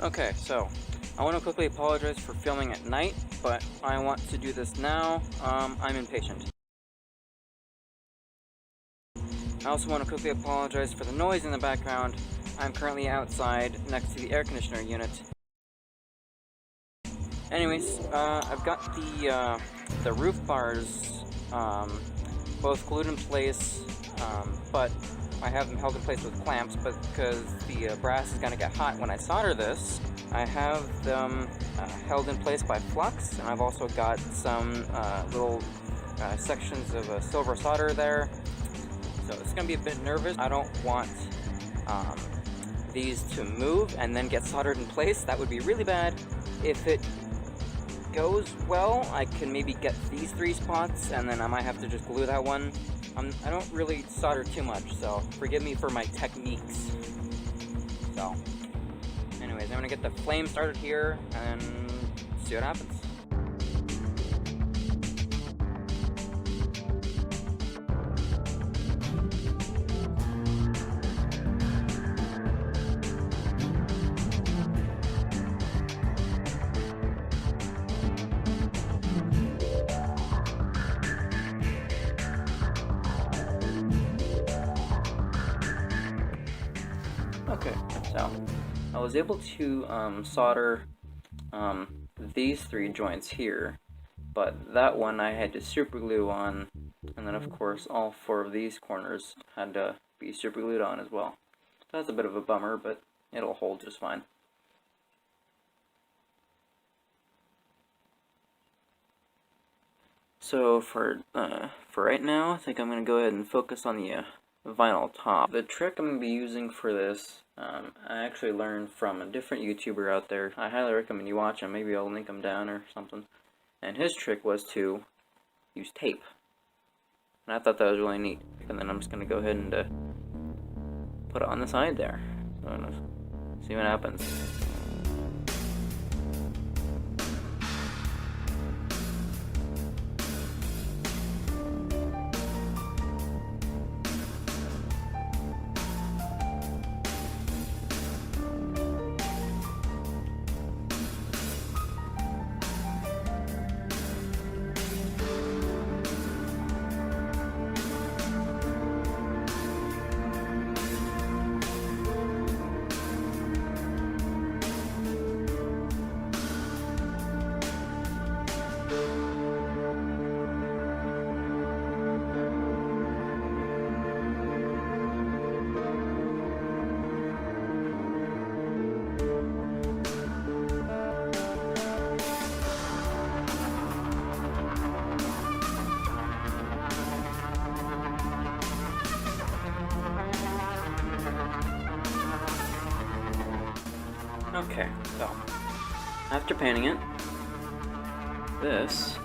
Okay, so I want to quickly apologize for filming at night, but I want to do this now. I'm impatient. I also want to quickly apologize for the noise in the background. I'm currently outside next to the air conditioner unit. Anyways, I've got the roof bars both glued in place, but I have them held in place with clamps, but because the brass is going to get hot when I solder this, I have them held in place by flux, and I've also got some little sections of silver solder there. So it's going to be a bit nervous. I don't want these to move and then get soldered in place. That would be really bad. If it goes well, I can maybe get these 3 spots, and then I might have to just glue that one. I don't really solder too much, so forgive me for my techniques. So, anyways, I'm gonna get the flame started here and see what happens. Okay, so I was able to solder these 3 joints here, but that one I had to super glue on, and then of course all 4 of these corners had to be super glued on as well. That's a bit of a bummer, but it'll hold just fine. So for right now, I think I'm going to go ahead and focus on the vinyl top. The trick I'm going to be using for this, I actually learned from a different YouTuber out there. I highly recommend you watch him. Maybe I'll link him down or something. And his trick was to use tape. And I thought that was really neat. And then I'm just going to go ahead and put it on the side there. So I'm going to see what happens. Okay, so after painting it, this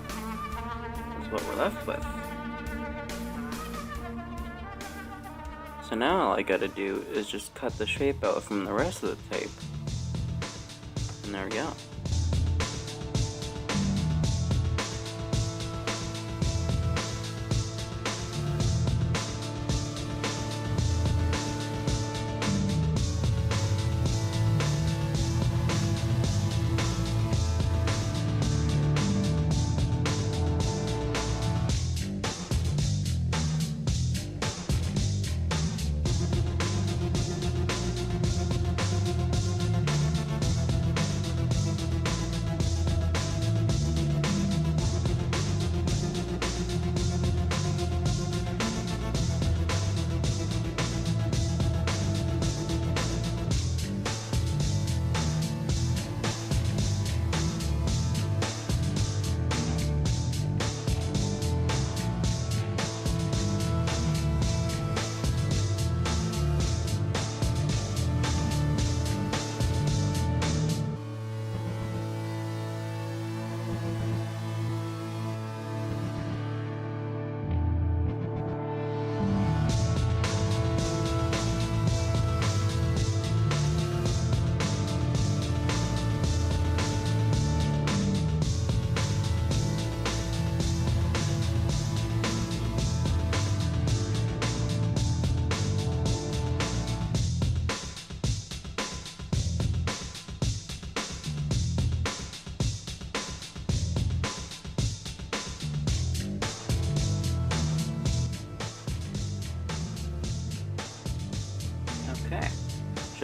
is what we're left with. So now all I gotta do is just cut the shape out from the rest of the tape. And there we go.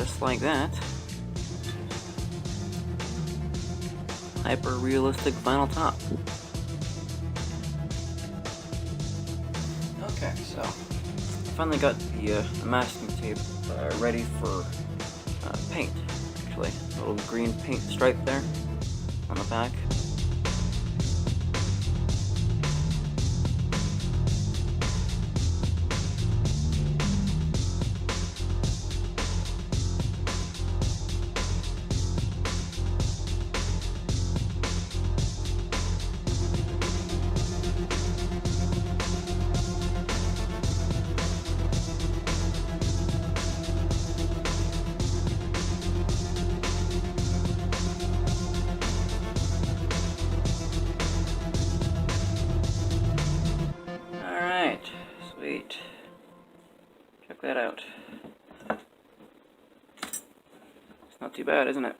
just like that. Hyper-realistic vinyl top. Okay, so finally got the masking tape ready for paint. Actually, a little green paint stripe there on the back. Sweet. Check that out. It's not too bad, isn't it?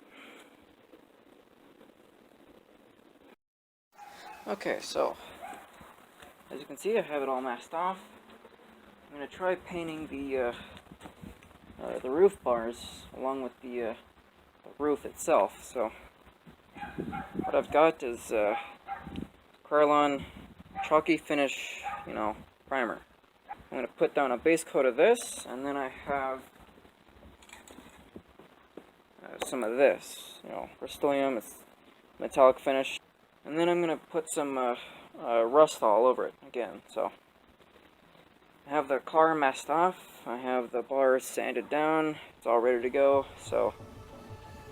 Okay, so as you can see, I have it all masked off. I'm gonna try painting the roof bars along with the roof itself. So what I've got is Krylon chalky finish, primer. I'm going to put down a base coat of this, and then I have some of this, Rust-Oleum, it's metallic finish. And then I'm going to put some rust all over it again. So I have the car masked off, I have the bars sanded down, it's all ready to go. So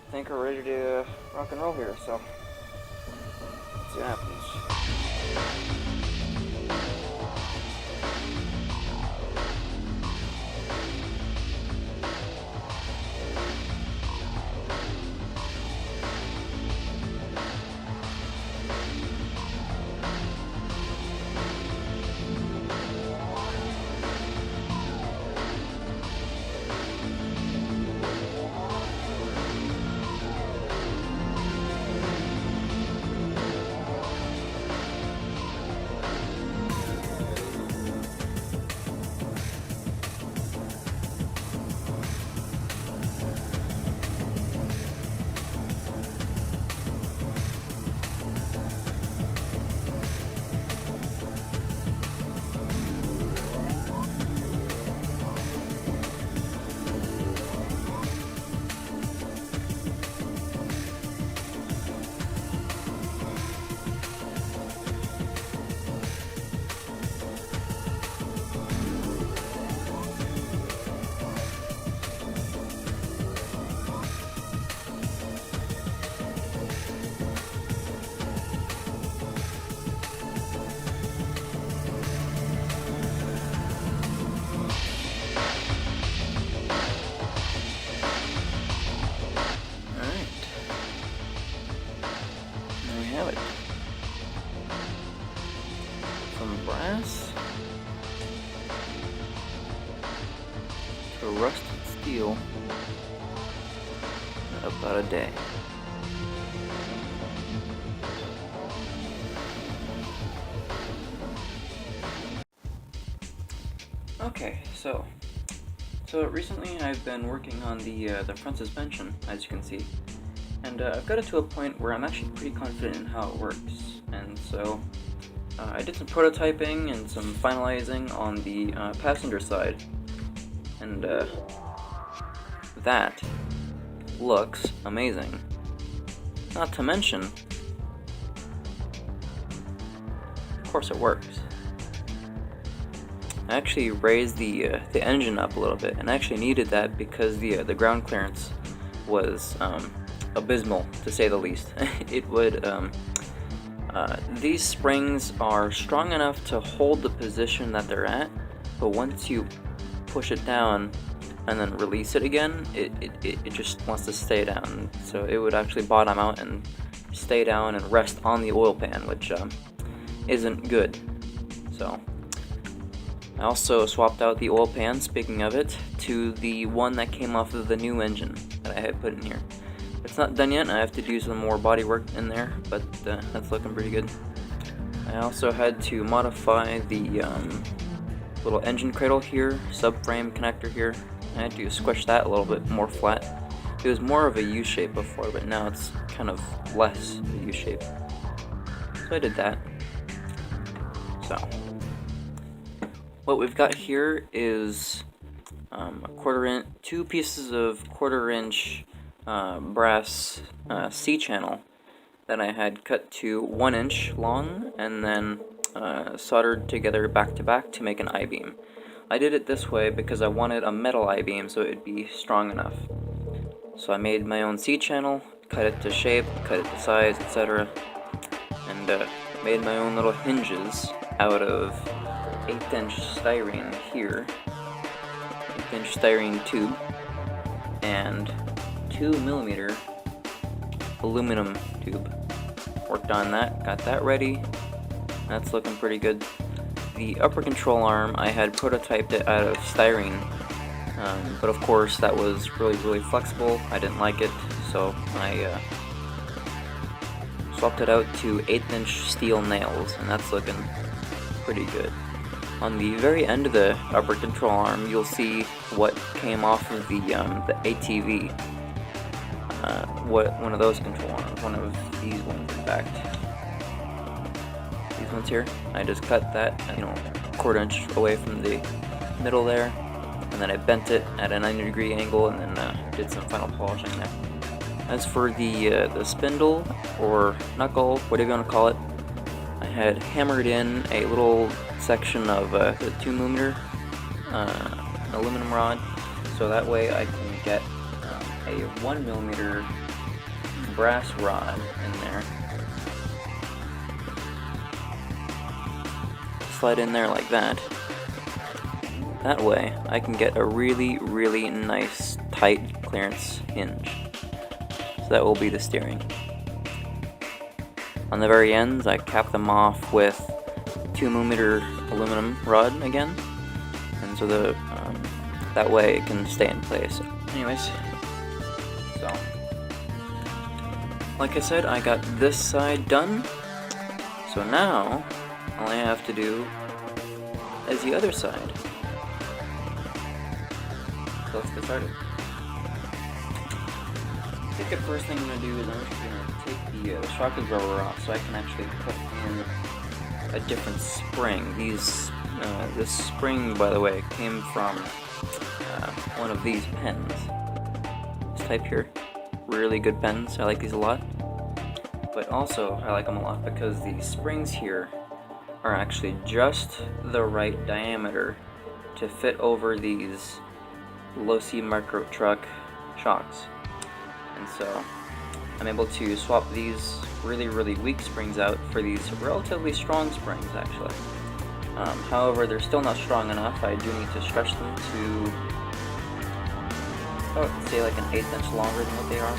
I think we're ready to rock and roll here. So let's see what happens. From brass to rusted steel in about a day. Okay, so recently I've been working on the front suspension, as you can see, and I've got it to a point where I'm actually pretty confident in how it works, and so I did some prototyping and some finalizing on the passenger side, and that looks amazing. Not to mention, of course it works. I actually raised the engine up a little bit, and I actually needed that because the ground clearance was abysmal, to say the least. It would these springs are strong enough to hold the position that they're at, but once you push it down and then release it again, it just wants to stay down. So it would actually bottom out and stay down and rest on the oil pan, which isn't good. So I also swapped out the oil pan, speaking of it, to the one that came off of the new engine that I had put in here. It's not done yet, I have to do some more body work in there, but that's looking pretty good. I also had to modify the little engine cradle here, subframe connector here, I had to squish that a little bit more flat. It was more of a U shape before, but now it's kind of less of a U shape. So I did that. So what we've got here is two pieces of 1/4 inch brass C-channel that I had cut to 1 inch long and then soldered together back to back to make an I-beam. I did it this way because I wanted a metal I-beam so it would be strong enough. So I made my own C-channel, cut it to shape, cut it to size, etc. And made my own little hinges out of 1/8 inch styrene here, 1/8 inch styrene tube, and 2mm aluminum tube. Worked on that, got that ready. That's looking pretty good. The upper control arm, I had prototyped it out of styrene, but of course that was really flexible. I didn't like it, so I swapped it out to 1/8 inch steel nails, and that's looking pretty good. On the very end of the upper control arm, you'll see what came off of the ATV. One of those control arms, one of these ones in fact. These ones here, I just cut that, 1/4 inch away from the middle there, and then I bent it at a 90-degree angle, and then did some final polishing there. As for the spindle or knuckle, whatever you want to call it, I had hammered in a little section of the 2mm aluminum rod, so that way I can get a 1mm brass rod in there. Slide in there like that. That way I can get a really nice tight clearance hinge. So that will be the steering. On the very ends, I cap them off with 2mm aluminum rod again, and so that way it can stay in place. Anyways, so like I said, I got this side done. So now all I have to do is the other side. So let's get started. I think the first thing I'm going to do is I'm just going to take the shock absorber off so I can actually put in a different spring. This spring, by the way, came from one of these pens. This type here. Really good pens. I like these a lot. But also, I like them a lot because the springs here are actually just the right diameter to fit over these low-C micro truck shocks. And so I'm able to swap these really weak springs out for these relatively strong springs, actually. However, they're still not strong enough. I do need to stretch them to, say like an 1/8 inch longer than what they are.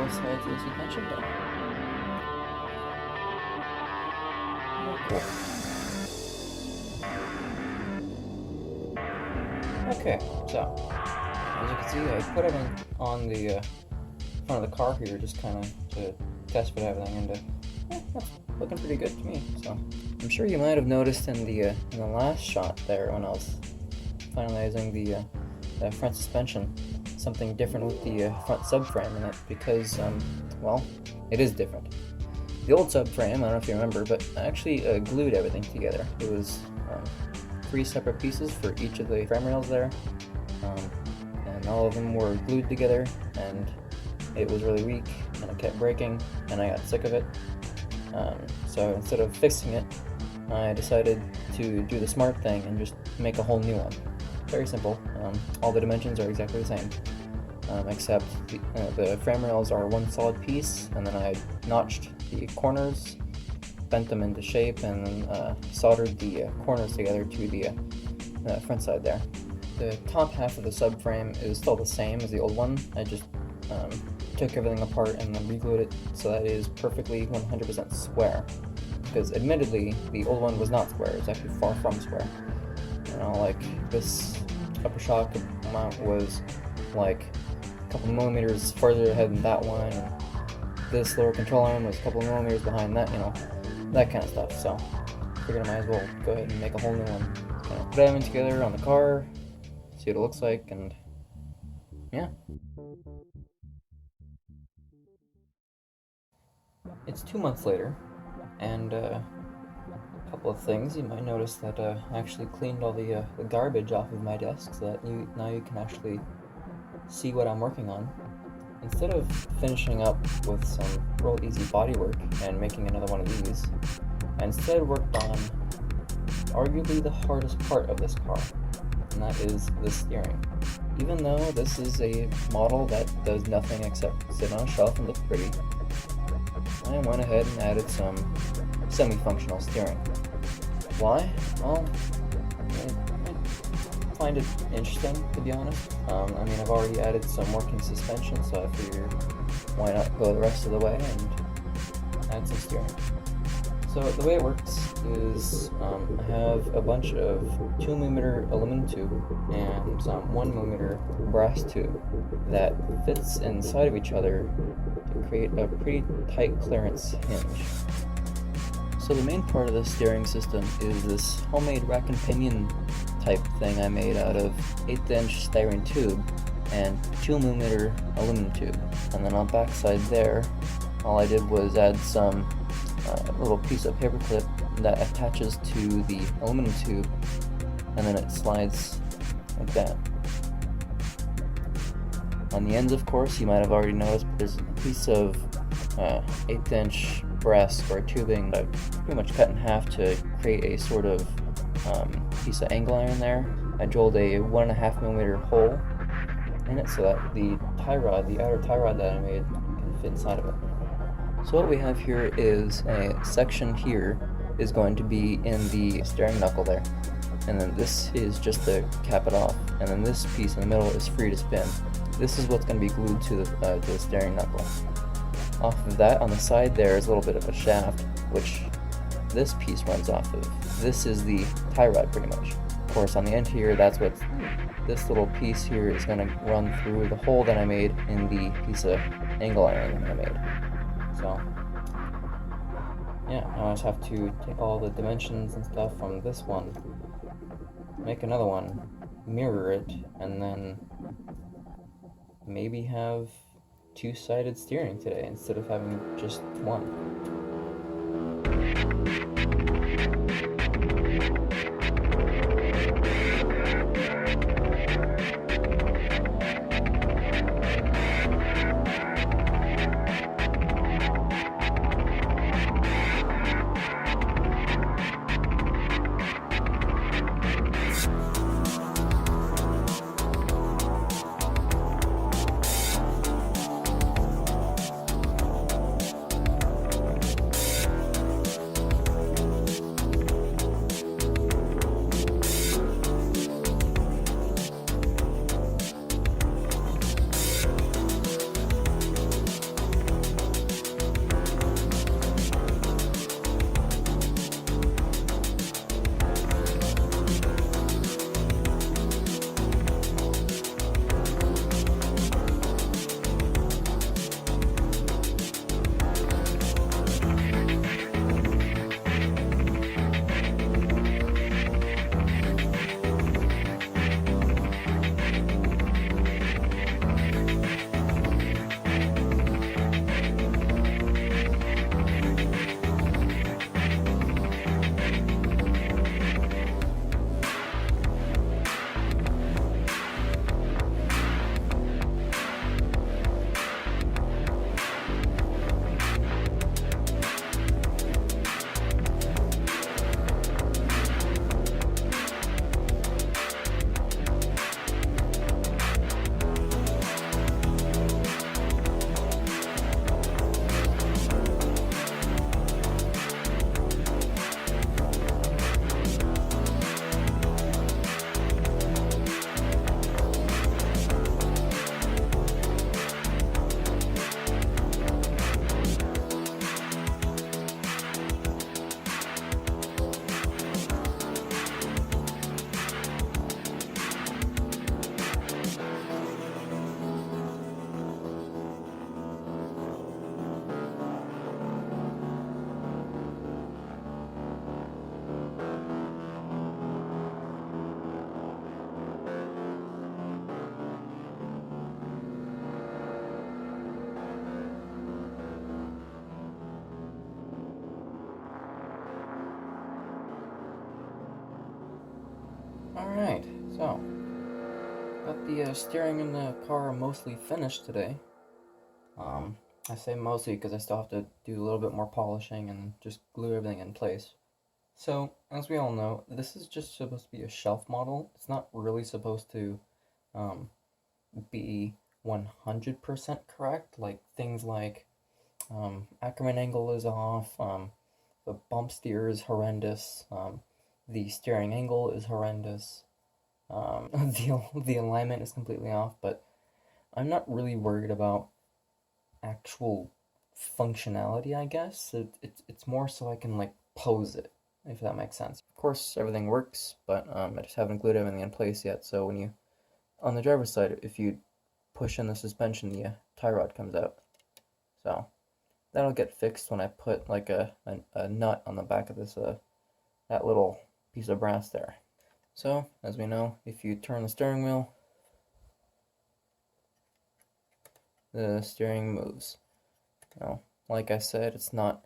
both sides of the suspension done. Cool. Okay, so as you can see, I put everything on the front of the car here, just kind of to test fit everything, and that's looking pretty good to me. So I'm sure you might have noticed in the last shot there, when I was finalizing the front suspension, something different with the front subframe in it, because well, it is different. The old subframe, I don't know if you remember, but I actually glued everything together. It was 3 separate pieces for each of the frame rails there, and all of them were glued together, and it was really weak, and it kept breaking, and I got sick of it. So instead of fixing it, I decided to do the smart thing and just make a whole new one. Very simple. All the dimensions are exactly the same, except the frame rails are one solid piece, and then I notched the corners, bent them into shape, and then soldered the corners together to the front side there. The top half of the subframe is still the same as the old one. I just took everything apart and then re-glued it so that it is perfectly 100% square. Because admittedly, the old one was not square. It was actually far from square. You know, like this upper shock mount was like a couple millimeters further ahead than that one, and this lower control arm was a couple millimeters behind that, you know, that kind of stuff. So I figured I might as well go ahead and make a whole new one. Kind of put everything together on the car, see what it looks like, and yeah. It's 2 months later, and a couple of things. You might notice that I actually cleaned all the garbage off of my desk, so that now you can actually see what I'm working on. Instead of finishing up with some real easy bodywork and making another one of these, I instead worked on arguably the hardest part of this car, and that is the steering. Even though this is a model that does nothing except sit on a shelf and look pretty, I went ahead and added some semi-functional steering. Why? Well, I find it interesting, to be honest. I mean, I've already added some working suspension, so I figured why not go the rest of the way and add some steering. So the way it works is I have a bunch of 2mm aluminum tube and some 1mm brass tube that fits inside of each other to create a pretty tight clearance hinge. So the main part of the steering system is this homemade rack and pinion type thing I made out of 1/8" styrene tube and 2mm aluminum tube. And then on the back side there, all I did was add some little piece of paper clip that attaches to the aluminum tube, and then it slides like that. On the ends, of course, you might have already noticed, there's a piece of 1/8" brass square tubing that I pretty much cut in half to create a sort of piece of angle iron there. I drilled a 1.5mm hole in it so that the tie rod, the outer tie rod that I made, can fit inside of it. So what we have here is a section here is going to be in the steering knuckle there, and then this is just to cap it off, and then this piece in the middle is free to spin. This is what's going to be glued to the steering knuckle. Off of that, on the side there is a little bit of a shaft, which this piece runs off of. This is the tie rod, pretty much. Of course, on the end here, that's what this little piece here is going to run through the hole that I made in the piece of angle iron that I made. So, yeah, now I just have to take all the dimensions and stuff from this one, make another one, mirror it, and then maybe have two-sided steering today instead of having just one. Alright, so got the steering in the car mostly finished today. I say mostly because I still have to do a little bit more polishing and just glue everything in place. So, as we all know, this is just supposed to be a shelf model. It's not really supposed to be 100% correct. Like, things like Ackerman angle is off, the bump steer is horrendous, the steering angle is horrendous, the alignment is completely off, but I'm not really worried about actual functionality, I guess. It's more so I can like pose it, if that makes sense. Of course, everything works, but I just haven't glued everything in place yet. So when you, on the driver's side, if you push in the suspension, the tie rod comes out. So that'll get fixed when I put like a nut on the back of this that little piece of brass there. So as we know, if you turn the steering wheel, the steering moves. Now, like I said, it's not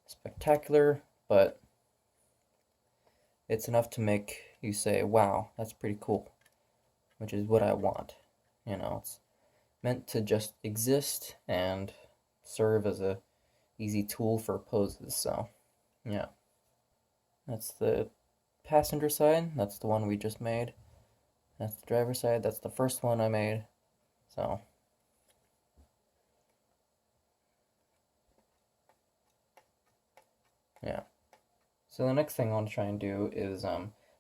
spectacular, but it's enough to make you say, wow, that's pretty cool, which is what I want. You know, it's meant to just exist and serve as a easy tool for poses. So yeah, that's the passenger side. That's the one we just made. That's the driver's side. That's the first one I made. So yeah. So the next thing I want to try and do is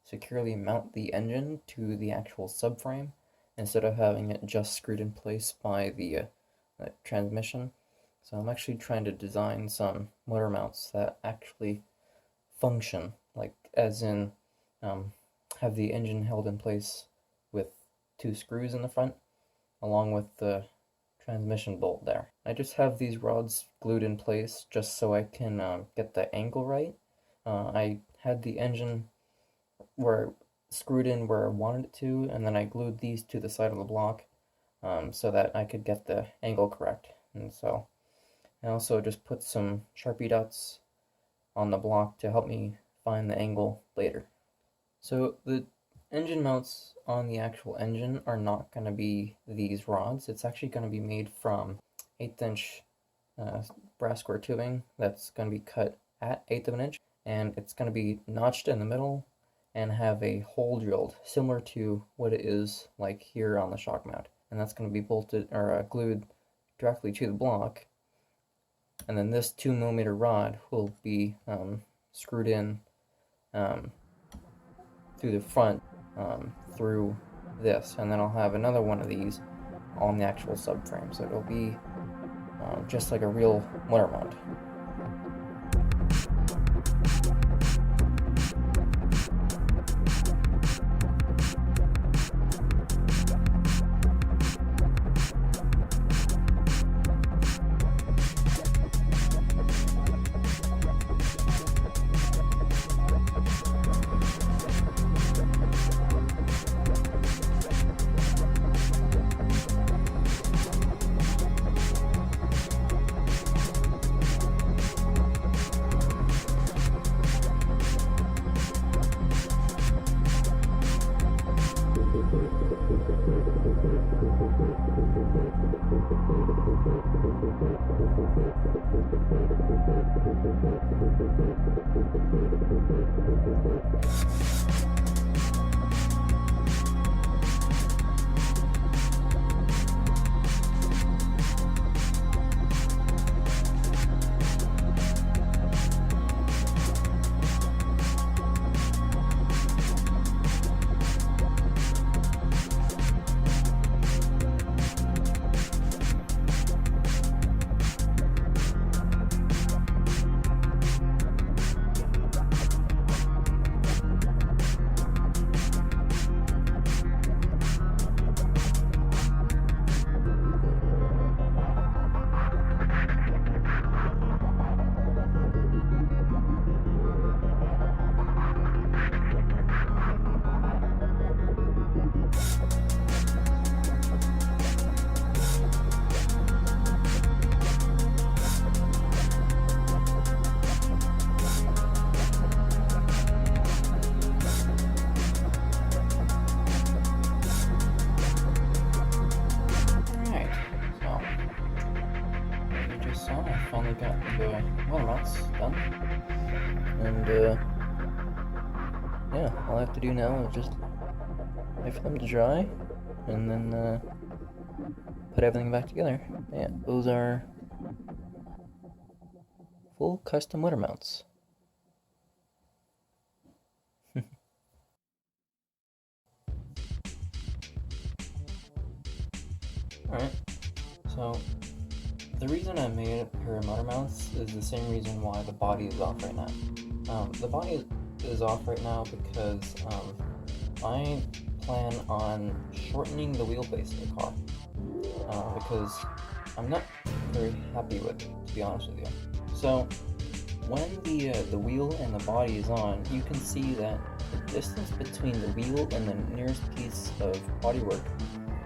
securely mount the engine to the actual subframe instead of having it just screwed in place by the transmission. So I'm actually trying to design some motor mounts that actually function, like as in have the engine held in place with 2 screws in the front along with the transmission bolt there. I just have these rods glued in place just so I can get the angle right. I had the engine screwed in where I wanted it to, and then I glued these to the side of the block so that I could get the angle correct. And so I also just put some Sharpie dots on the block to help me find the angle later. So the engine mounts on the actual engine are not going to be these rods. It's actually going to be made from 1/8 inch brass square tubing that's going to be cut at 1/8 of an inch, and it's going to be notched in the middle and have a hole drilled similar to what it is like here on the shock mount, and that's going to be bolted or glued directly to the block. And then this 2mm rod will be screwed in through the front through this, and then I'll have another one of these on the actual subframe, so it'll be just like a real motor mount. So I finally got the motor mounts done, and yeah, all I have to do now is just wait for them to dry, and then put everything back together. Yeah, those are full custom motor mounts. Alright, so the reason I made a pair of motor mounts is the same reason why the body is off right now. The body is off right now because I plan on shortening the wheelbase of the car because I'm not very happy with it, to be honest with you. So when the wheel and the body is on, you can see that the distance between the wheel and the nearest piece of bodywork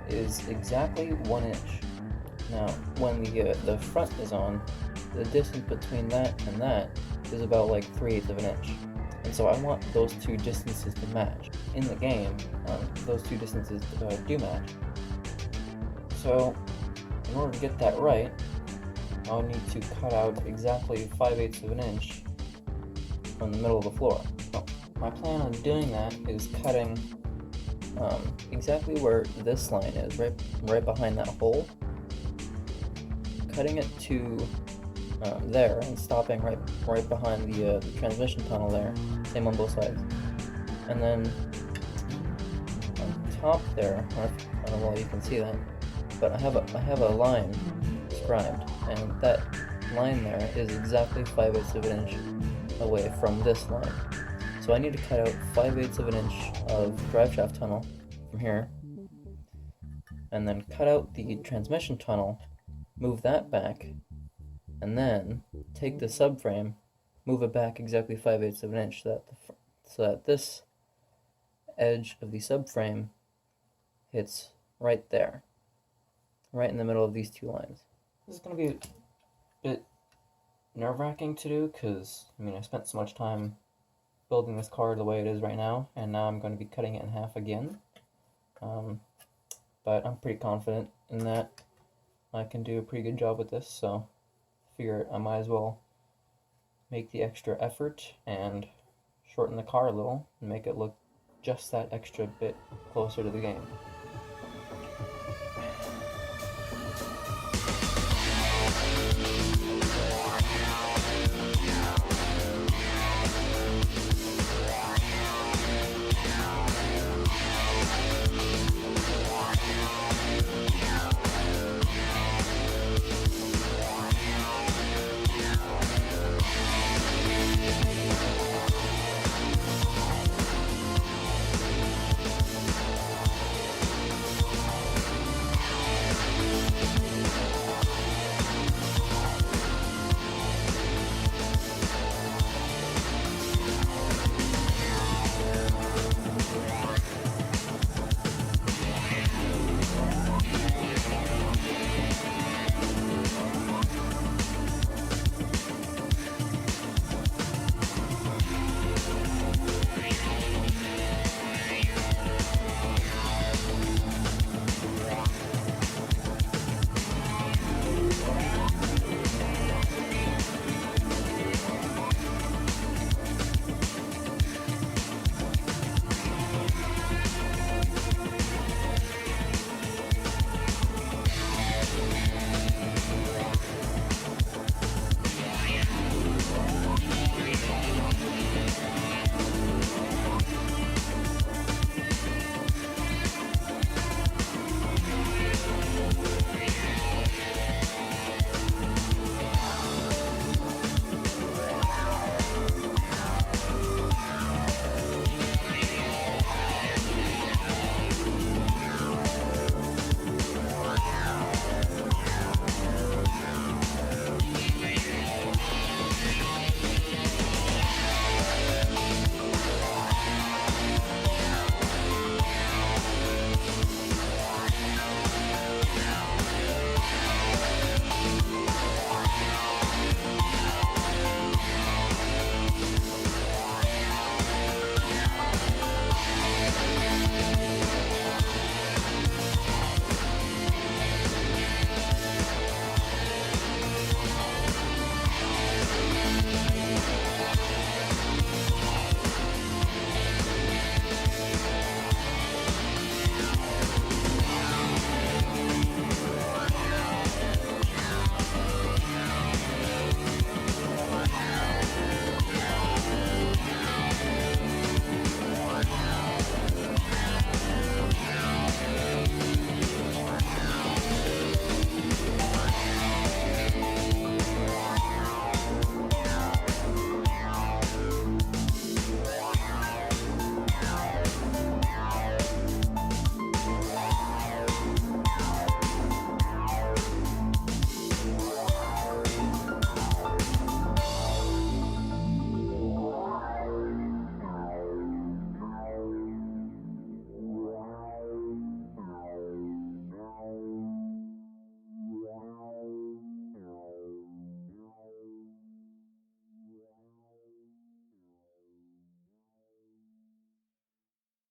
is exactly 1 inch. Now, when the front is on, the distance between that and that is about like 3/8 of an inch. And so I want those two distances to match. In the game, those two distances do match. So, in order to get that right, I'll need to cut out exactly 5/8 of an inch from the middle of the floor. So, my plan on doing that is cutting exactly where this line is, right behind that hole. Cutting it to there and stopping right behind the transmission tunnel there, same on both sides. And then on top there, I don't know if you can see that, but I have a line scribed, and that line there is exactly 5/8 of an inch away from this line. So I need to cut out 5/8 of an inch of drive shaft tunnel from here, and then cut out the transmission tunnel, move that back, and then take the subframe, move it back exactly 5/8 of an inch so that this edge of the subframe hits right there, right in the middle of these two lines. This is going to be a bit nerve-wracking to do because, I spent so much time building this car the way it is right now, and now I'm going to be cutting it in half again. But I'm pretty confident in that I can do a pretty good job with this, so I figure I might as well make the extra effort and shorten the car a little and make it look just that extra bit closer to the game.